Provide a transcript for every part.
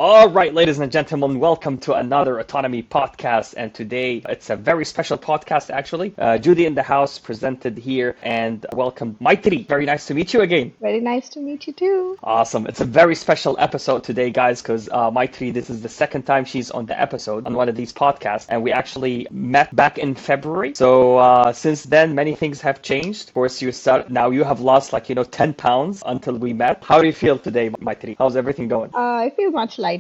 All right, ladies and gentlemen, welcome to another Autonomy podcast. And today it's a very special podcast, actually. Judy in the house presented here and welcome Mythereyi. Very nice to meet you again. Very nice to meet you too. Awesome. It's a very special episode today, guys, because Mythereyi, this is the second time she's on the episode on one of these podcasts. And we actually met back in February. So since then, many things have changed. Of course, now you have lost 10 pounds until we met. How do you feel today, Mythereyi? How's everything going? I feel much lighter.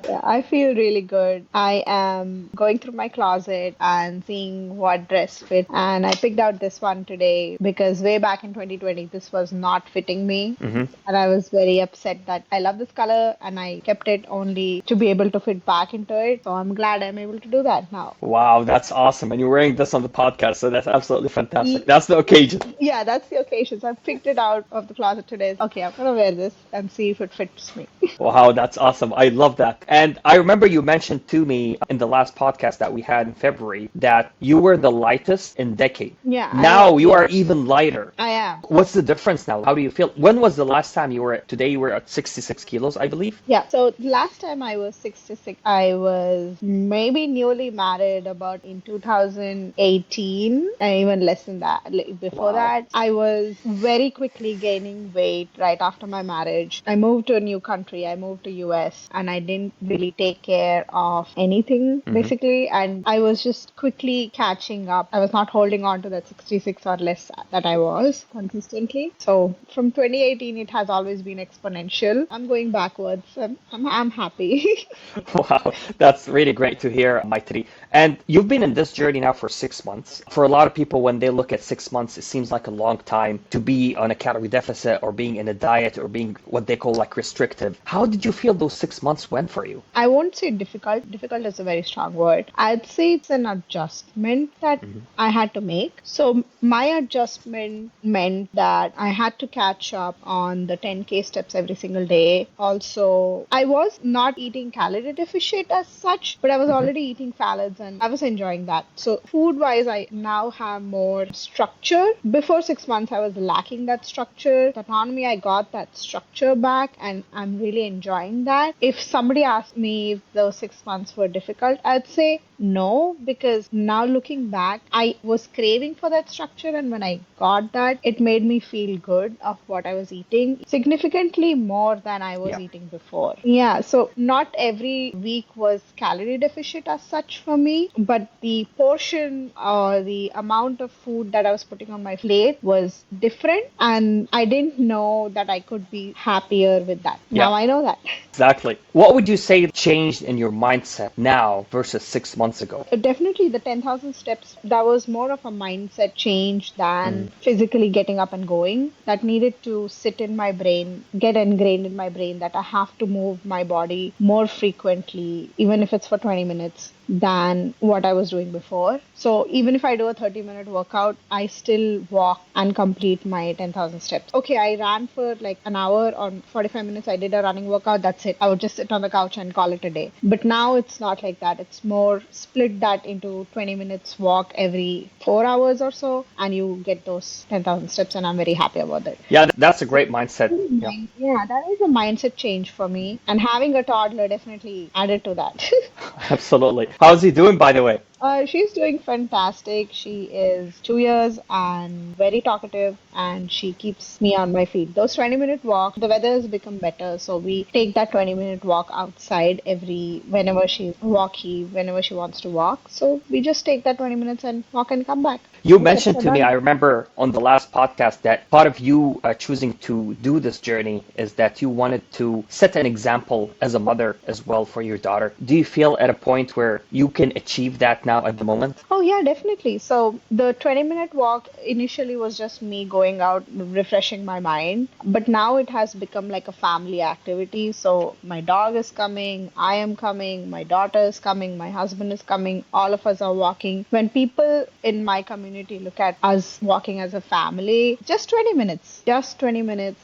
Yeah, I feel really good. I am going through my closet and seeing what dress fit. And I picked out this one today because way back in 2020, this was not fitting me. Mm-hmm. And I was very upset that I love this color and I kept it only to be able to fit back into it. So I'm glad I'm able to do that now. Wow, that's awesome. And you're wearing this on the podcast, so that's absolutely fantastic. That's the occasion. Yeah, that's the occasion. So I picked it out of the closet today. Okay, I'm going to wear this and see if it fits me. Wow, that's awesome. I love that. And I remember you mentioned to me in the last podcast that we had in February that you were the lightest in decade. Yeah. Now you are even lighter. I am. What's the difference now? How do you feel? When was the last time today you were at 66 kilos, I believe? Yeah. So last time I was 66, I was maybe newly married about in 2018 and even less than that. Before that, I was very quickly gaining weight right after my marriage. I moved to a new country. I moved to US and I didn't really take care of anything basically, and I was just quickly catching up. I was not holding on to that 66 or less that I was consistently. So from 2018 it has always been exponential. I'm going backwards. I'm happy. Wow, that's really great to hear, Mythereyi. And you've been in this journey now for 6 months. For a lot of people, when they look at 6 months, it seems like a long time to be on a calorie deficit or being in a diet or being what they call restrictive. How did you feel those 6 months went for you? I won't say difficult. Difficult is a very strong word. I'd say it's an adjustment that I had to make. So my adjustment meant that I had to catch up on the 10K steps every single day. Also, I was not eating calorie deficient as such, but I was already eating salads and I was enjoying that. So food-wise, I now have more structure. Before 6 months, I was lacking that structure. The autonomy, I got that structure back and I'm really enjoying that. If somebody asked me if those 6 months were difficult, I'd say no, because now looking back, I was craving for that structure, and when I got that, it made me feel good of what I was eating, significantly more than I was eating before. Yeah, so not every week was calorie deficient as such for me, but the portion or the amount of food that I was putting on my plate was different, and I didn't know that I could be happier with that. Now I know that. Exactly. What would you say changed in your mindset now versus 6 months ago? Definitely the 10,000 steps, that was more of a mindset change than physically getting up and going. That needed to sit in my brain, get ingrained in my brain that I have to move my body more frequently, even if it's for 20 minutes. Than what I was doing before. So even if I do a 30-minute workout, I still walk and complete my 10,000 steps. Okay, I ran for an hour or 45 minutes. I did a running workout. That's it. I would just sit on the couch and call it a day. But now it's not like that. It's more split that into 20 minutes walk every 4 hours or so, and you get those 10,000 steps, and I'm very happy about that. Yeah, that's a great mindset. Yeah, that is a mindset change for me. And having a toddler definitely added to that. Absolutely. How's he doing, by the way? She's doing fantastic. She is 2 years and very talkative, and she keeps me on my feet. Those 20-minute walk, the weather has become better, so we take that 20-minute walk outside whenever she wants to walk. So we just take that 20 minutes and walk and come back. You mentioned to me, I remember on the last podcast, that part of you choosing to do this journey is that you wanted to set an example as a mother as well for your daughter. Do you feel at a point where you can achieve that now at the moment? Oh, yeah, definitely. So the 20-minute walk initially was just me going out, refreshing my mind. But now it has become like a family activity. So my dog is coming, I am coming, my daughter is coming, my husband is coming, all of us are walking. When people in my community look at us walking as a family, just 20 minutes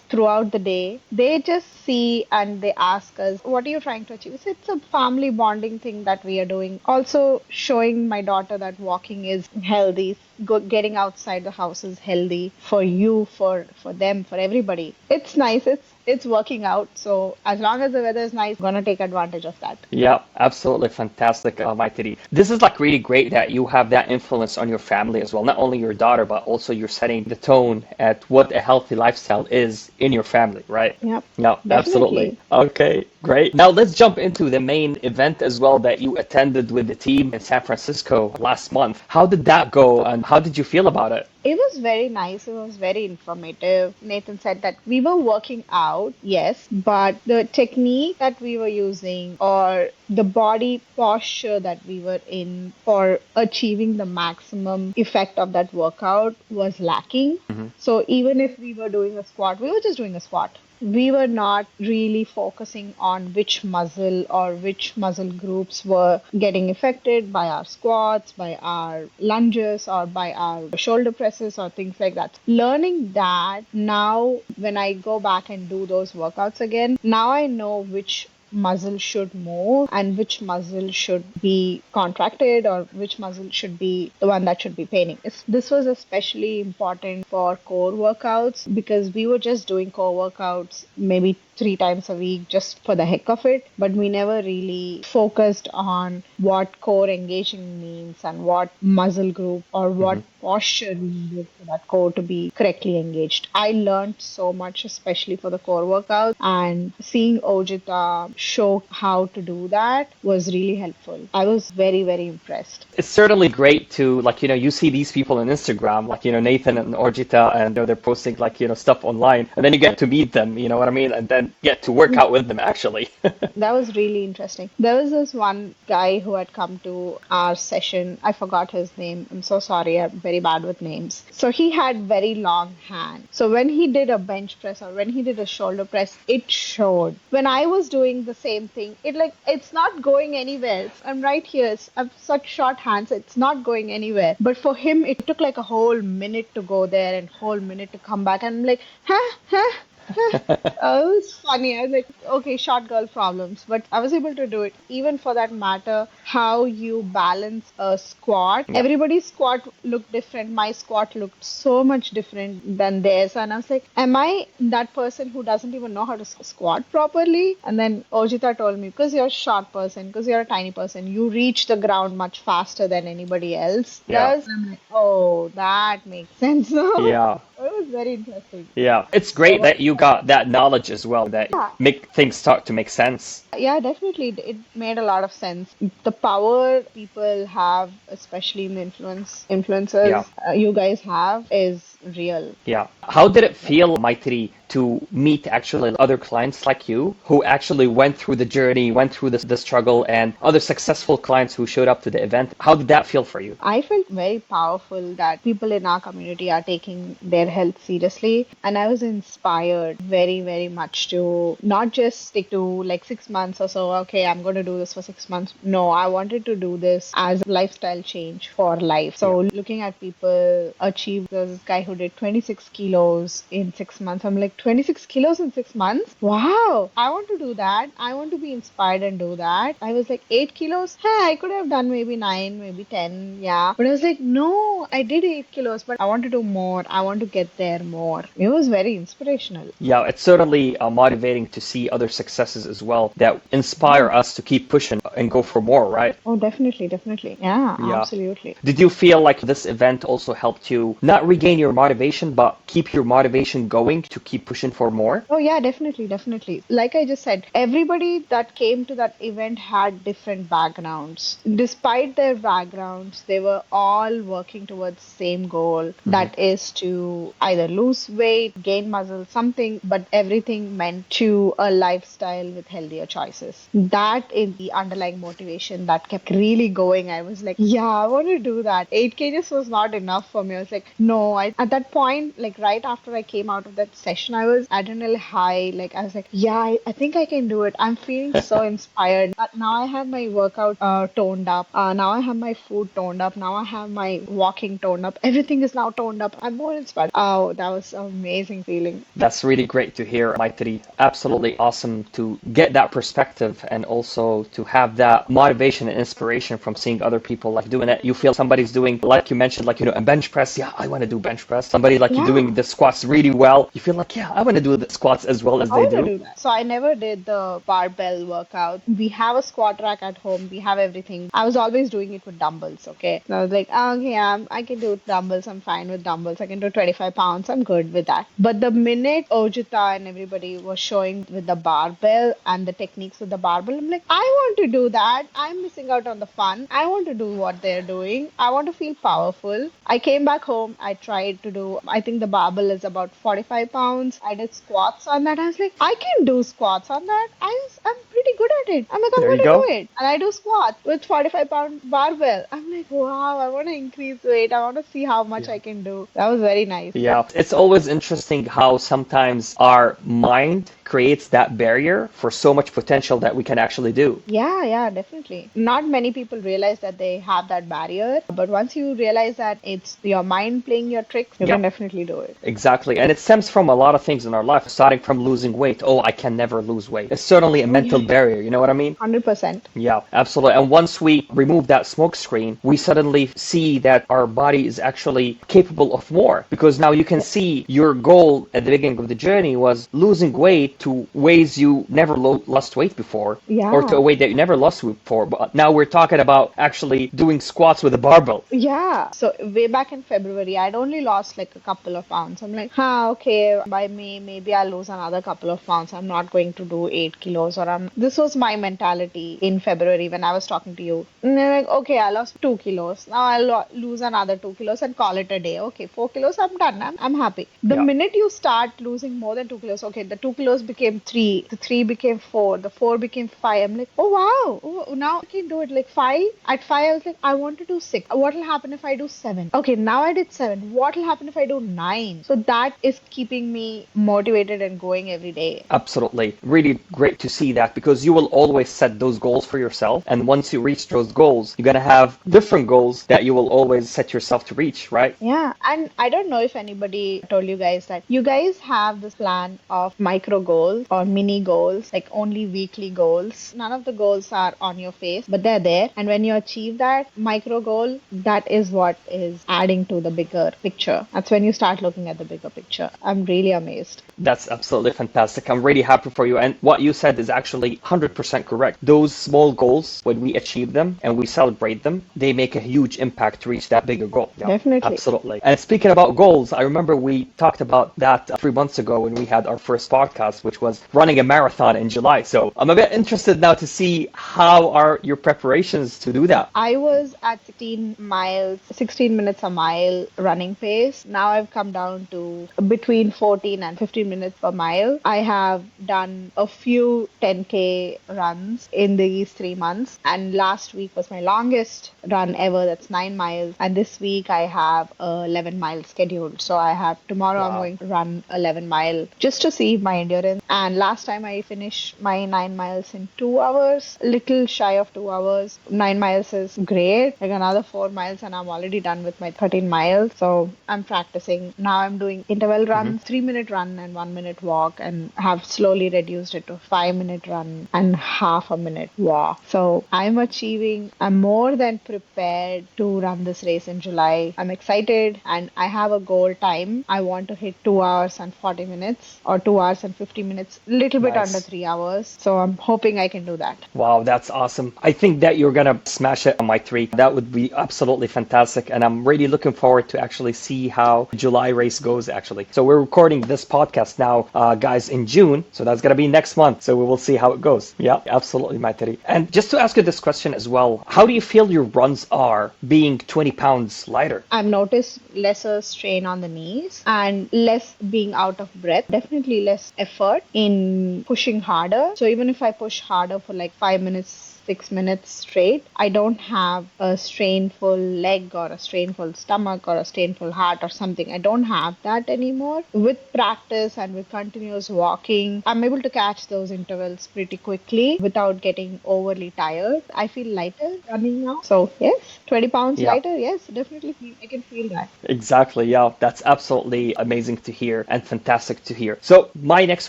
throughout the day, they just see and they ask us, what are you trying to achieve? It's a family bonding thing that we are doing. Also showing my daughter that walking is healthy, getting outside the house is healthy for you, for them, for everybody. It's nice. It's working out. So as long as the weather is nice, gonna take advantage of that. Yeah, absolutely fantastic, Mythereyi. This is like really great that you have that influence on your family as well. Not only your daughter, but also you're setting the tone at what a healthy lifestyle is in your family, right? Yep, Yeah, absolutely. definitely. Okay, great. Now let's jump into the main event as well that you attended with the team in San Francisco last month. How did that go and how did you feel about it? It was very nice. It was very informative. Nathan said that we were working out, yes, but the technique that we were using or the body posture that we were in for achieving the maximum effect of that workout was lacking. So even if we were doing a squat, we were just doing a squat. We were not really focusing on which muscle or which muscle groups were getting affected by our squats, by our lunges, or by our shoulder presses or things like that. Learning that now, when I go back and do those workouts again, now I know which muscle should move and which muscle should be contracted or which muscle should be the one that should be paining. This was especially important for core workouts because we were just doing core workouts maybe 3 times a week just for the heck of it, but we never really focused on what core engaging means and what muscle group or what posture we needed for that core to be correctly engaged. I learned so much, especially for the core workouts, and seeing Ojita show how to do that was really helpful. I was very, very impressed. It's certainly great to like, you see these people on Instagram, like, Nathan and Orjita, and they're posting like, stuff online, and then you get to meet them, you know what I mean? And then get to work out with them actually. That was really interesting. There was this one guy who had come to our session. I forgot his name. I'm so sorry. I'm very bad with names. So he had very long hands. So when he did a bench press or when he did a shoulder press, it showed. When I was doing the same thing, it's not going anywhere. I'm right here. I have such short hands. It's not going anywhere. But for him, it took like a whole minute to go there and whole minute to come back. And I'm like, huh? It was funny. I was like, okay, short girl problems. But I was able to do it. Even for that matter, how you balance a squat. Yeah. Everybody's squat looked different. My squat looked so much different than theirs. And I was like, am I that person who doesn't even know how to squat properly? And then Ojita told me, because you're a short person, because you're a tiny person, you reach the ground much faster than anybody else does. And I'm like, oh, that makes sense now. Yeah. It was very interesting. Yeah. It's great that you got that knowledge as well, that make things start to make sense. Yeah, definitely. It made a lot of sense. The power people have, especially in the influencers you guys have, is real. Yeah. How did it feel, Mythereyi, to meet actually other clients like you who actually went through the journey, went through the struggle, and other successful clients who showed up to the event? How did that feel for you? I felt very powerful that people in our community are taking their health seriously. And I was inspired very, very much to not just stick to like 6 months or so, okay, I'm going to do this for 6 months. No, I wanted to do this as a lifestyle change for life. So looking at people achieve, this guy who did 26 kilos in 6 months, I'm like, 26 kilos in 6 months? Wow, I want to do that. I want to be inspired and do that. I was like, 8 kilos? Hey, I could have done maybe 9, maybe 10. Yeah. But I was like, no, I did 8 kilos, but I want to do more. I want to get there more. It was very inspirational. Yeah, it's certainly motivating to see other successes as well that inspire us to keep pushing and go for more, right? Oh, definitely, definitely. Yeah, absolutely. Did you feel like this event also helped you not regain your motivation, but keep your motivation going to keep pushing for more? Oh, yeah, definitely, definitely. Like I just said, everybody that came to that event had different backgrounds. Despite their backgrounds, they were all working towards the same goal, that is to either lose weight, gain muscle, something, but everything meant to a lifestyle with healthier choices. That is the underlying motivation that kept really going. I was like, yeah, I want to do that. 8 kgs was not enough for me. I was like, no, at that point, like right after I came out of that session, competition, I was adrenaline high. Like I was like, yeah, I think I can do it. I'm feeling so inspired. Now I have my workout toned up. Now I have my food toned up. Now I have my walking toned up. Everything is now toned up. I'm more inspired. Oh, that was an amazing feeling. That's really great to hear, Maitri. Absolutely awesome to get that perspective and also to have that motivation and inspiration from seeing other people like doing it. You feel somebody's doing, like you mentioned, like, a bench press. Yeah, I want to do bench press. Somebody like you Yeah. doing the squats really well. You feel like, yeah, I want to do the squats as well as I they want to do. do that. So I never did the barbell workout. We have a squat rack at home. We have everything. I was always doing it with dumbbells. Okay. So I was like, "Ah, okay, I can do dumbbells. I'm fine with dumbbells. I can do 25 pounds. I'm good with that. But the minute Ojita and everybody was showing with the barbell and the techniques with the barbell, I'm like, I want to do that. I'm missing out on the fun. I want to do what they're doing. I want to feel powerful. I came back home. I tried to do, I think the barbell is about 45 pounds. I did squats on that. I was like, I can do squats on that. I'm pretty good at it. I'm like, I'm There going you to do go. it. And I do squats with 45-pound barbell. I'm like, wow, I want to increase weight. I want to see how much Yeah. I can do. That was very nice. Yeah, it's always interesting how sometimes our mind creates that barrier for so much potential that we can actually do. Yeah, definitely. Not many people realize that they have that barrier, but once you realize that it's your mind playing your tricks, you Yeah. can definitely do it. Exactly. And it stems from a lot of things in our life, starting from losing weight. Oh, I can never lose weight. It's certainly a Oh, mental yeah. barrier. You know what I mean? 100%. Yeah, absolutely. And once we remove that smoke screen, we suddenly see that our body is actually capable of more because now you can see your goal at the beginning of the journey was losing weight to ways you never lost weight before or to a Yeah. weight that you never lost weight before. But now we're talking about actually doing squats with a barbell. Yeah. So way back in February, I'd only lost like a couple of pounds. I'm like, okay, by May, maybe I'll lose another couple of pounds. I'm not going to do 8 kilos or this was my mentality in February when I was talking to you. And they're like, okay, I lost 2 kilos. Now I'll lose another 2 kilos and call it a day. Okay, 4 kilos, I'm done. I'm happy. The Yeah. minute you start losing more than 2 kilos, okay, the 2 kilos became three, the three became four, the four became five. I'm like, oh wow, oh, now I can do it. Like five, at five, I was like, I want to do six. What will happen if I do seven? Okay, now I did seven. What will happen if I do nine? So that is keeping me motivated and going every day. Absolutely. Really great to see that because you will always set those goals for yourself. And once you reach those goals, you're going to have different goals that you will always set yourself to reach, right? Yeah, and I don't know if anybody told you guys that you guys have this plan of micro goals or mini goals, like only weekly goals. None of the goals are on your face, but they're there. And when you achieve that micro goal, that is what is adding to the bigger picture. That's when you start looking at the bigger picture. I'm really amazed. That's absolutely fantastic. I'm really happy for you. And what you said is actually 100% correct. Those small goals, when we achieve them and we celebrate them, they make a huge impact to reach that bigger goal. Yeah, Definitely. absolutely. And speaking about goals, I remember we talked about that 3 months ago when we had our first podcast, which was running a marathon in July. So I'm a bit interested now to see how are your preparations to do that. I was at 16 miles, 16 minutes a mile running pace. Now I've come down to between 14 and 15 minutes per mile. I have done a few 10K runs in these 3 months, and last week was my longest run ever. That's 9 miles. And this week I have 11 miles scheduled. So I have tomorrow I'm Wow. going to run 11 mile just to see my endurance. And last time I finished my 9 miles in 2 hours, little shy of 2 hours. 9 miles is great. Like another 4 miles and I'm already done with my 13 miles. So I'm practicing. Now I'm doing interval runs, 3 minute run and 1 minute walk, and have slowly reduced it to 5 minute run and half a minute walk. So I'm more than prepared to run this race in July. I'm excited and I have a goal time. I want to hit 2 hours and 40 minutes or 2 hours and 50 minutes, little bit under Nice. 3 hours. So I'm hoping I can do that. Wow, that's awesome. I think that you're gonna smash it on my three. That would be absolutely fantastic. And I'm really looking forward to actually see how the July race goes actually. So we're recording this podcast now, guys, in June. So that's gonna be next month. So we will see how it goes. Yeah, absolutely, Mythereyi. And just to ask you this question as well, how do you feel your runs are being 20 pounds lighter? I've noticed lesser strain on the knees and less being out of breath, definitely less effort. effort in pushing harder. So even if I push harder for like 5 minutes, 6 minutes straight, I don't have a strainful leg or a strainful stomach or a strainful heart or something. I don't have that anymore. With practice and with continuous walking, I'm able to catch those intervals pretty quickly without getting overly tired. I feel lighter running now. So yes, 20 pounds Yeah. lighter. Yes, definitely I can feel that. Exactly. Yeah, that's absolutely amazing to hear and fantastic to hear. So, my next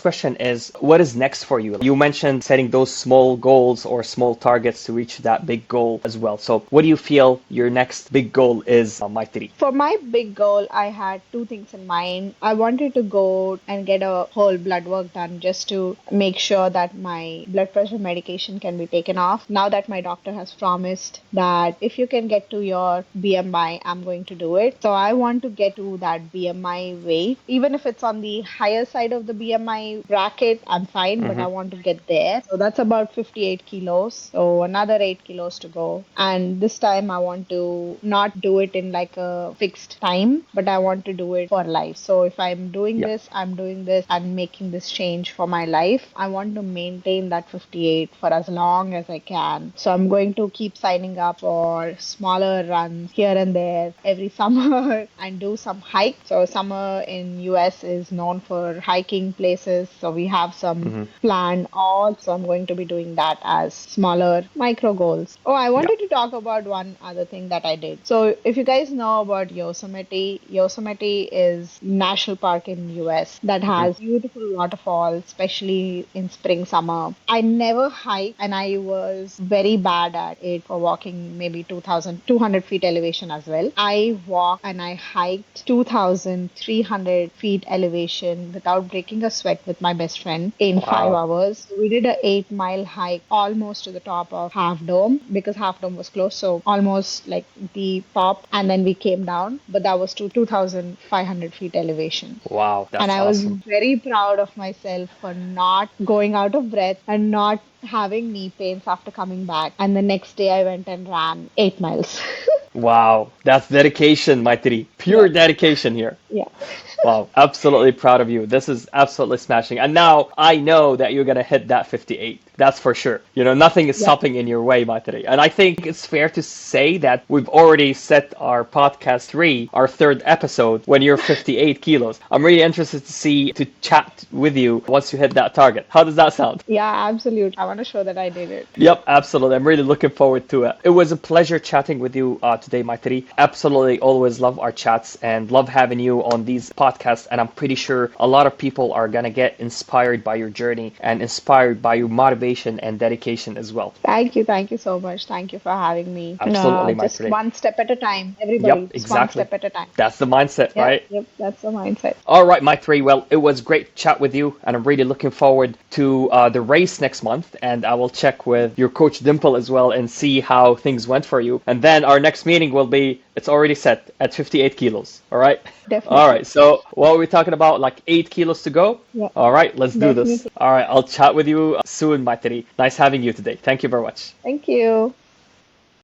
question is, what is next for you? You mentioned setting those small goals or small targets to reach that big goal as well. So, what do you feel your next big goal is, Mythereyi? For my big goal, I had two things in mind. I wanted to go and get a whole blood work done just to make sure that my blood pressure medication can be taken off. Now that my doctor has promised that if you can get to your BMI, I'm going to do it. So I want to get to that BMI weight. Even if it's on the higher side of the BMI bracket, I'm fine, but I want to get there. So that's about 58 kilos. So another 8 kilos to go. And this time I want to not do it in like a fixed time, but I want to do it for life. So if I'm doing Yeah. this, I'm doing this, I'm making this change for my life. I want to maintain that 58 for as long as I can. So I'm going to keep signing up for smaller runs here and there every summer and do some hike. So summer in US is known for hiking places. So we have some planned all. So I'm going to be doing that as smaller micro goals. Oh, I Yeah. wanted to talk about one other thing that I did. So if you guys know about Yosemite, Yosemite is national park in US that has beautiful waterfalls, especially in spring, summer. I never hiked and I was very bad at it for walking maybe 2,200 feet elevation as well. I walked and I hiked 2,300 feet elevation without breaking a sweat with my best friend in five Wow. hours. We did a 8 mile hike almost to the top of Half Dome because Half Dome was closed. So almost like the top, and then we came down, but that was to 2,500 feet elevation. Wow. And That's I was awesome. very proud of myself for not going out of breath and not having knee pains after coming back. And the next day I went and ran 8 miles. Wow. That's dedication, Mythereyi. Yeah, Pure dedication here. yeah. Wow, absolutely proud of you. This is absolutely smashing. And now I know that you're going to hit that 58. That's for sure. You know, nothing is Yeah. stopping in your way, Matri. And I think it's fair to say that we've already set our podcast 3, our third episode, when you're 58 kilos. I'm really interested to chat with you once you hit that target. How does that sound? Yeah, absolutely. I want to show that I did it. Yep, absolutely. I'm really looking forward to it. It was a pleasure chatting with you today, Mythereyi. Absolutely always love our chats and love having you on these podcasts. And I'm pretty sure a lot of people are going to get inspired by your journey and inspired by your motivation and dedication as well. Thank you. Thank you so much. Thank you for having me. Absolutely, Just Mythereyi. one step at a time. Everybody, Yep, just one exactly. step at a time. That's the mindset, Yep, right? yep, that's the mindset. All right, Mythereyi. Well, it was great to chat with you, and I'm really looking forward to the race next month. And I will check with your coach Dimple as well and see how things went for you. And then our next meeting will be, it's already set at 58 kilos. All right. Definitely. All right. So what are we talking about? Like 8 kilos to go? Yeah. All right. Let's do this. Definitely. All right. I'll chat with you soon, Mythereyi. Nice having you today. Thank you very much. Thank you.